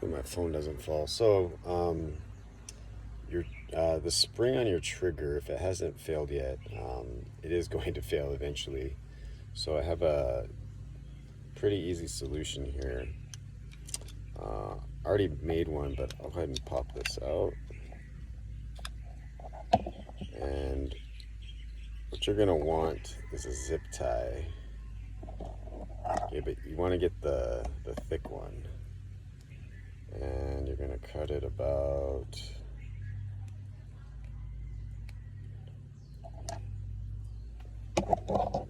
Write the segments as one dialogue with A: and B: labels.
A: hopefully my phone doesn't fall. So your the spring on your trigger, if it hasn't failed yet, it is going to fail eventually. So I have a pretty easy solution here. I already made one, but I'll go ahead and pop this out. And what you're gonna want is a zip tie. Okay, but you want to get the thick one. And you're gonna cut it about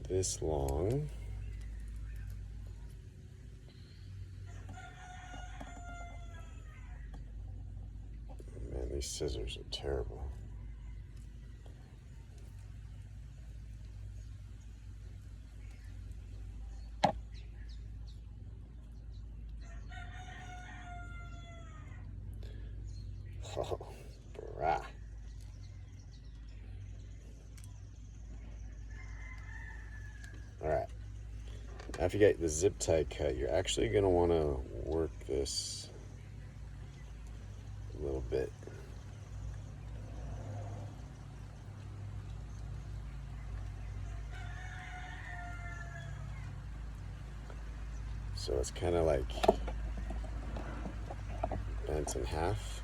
A: this long. Man, these scissors are terrible. Oh, brah. All right. After you get the zip tie cut, you're actually going to want to work this a little bit. So it's kind of like bent in half.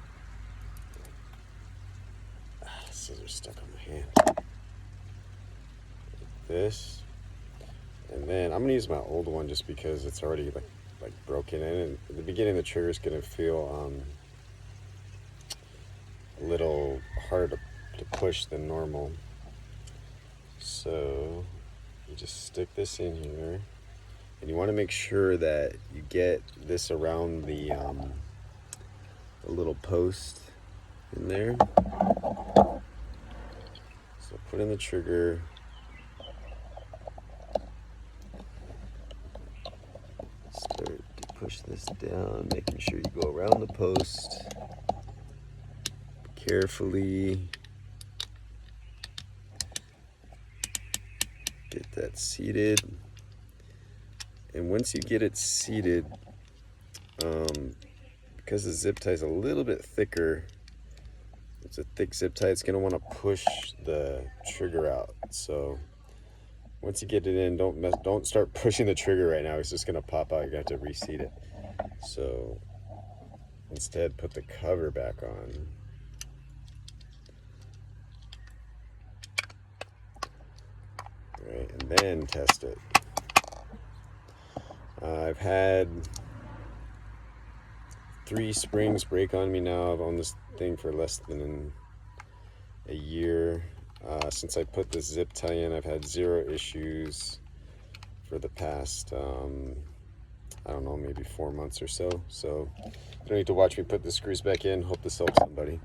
A: Scissors stuck on my hand. Like this. And then I'm gonna use my old one just because it's already like broken in, and at the beginning the trigger is gonna feel a little harder to push than normal. So you just stick this in here, and you want to make sure that you get this around the little post in there. So put in the trigger. Start to push this down, making sure you go around the post carefully. Get that seated. And once you get it seated, because the zip tie is a little bit thicker, it's a thick zip tie, it's going to want to push the trigger out. So once you get it in, don't start pushing the trigger right now. It's just going to pop out. You're going to have to reseat it. So instead, put the cover back on. Right, and then test it. I've had 3 springs break on me now. I've owned this thing for less than a year. Since I put the zip tie in, I've had 0 issues for the past, I don't know, maybe 4 months or so. So you don't need to watch me put the screws back in. Hope this helps somebody.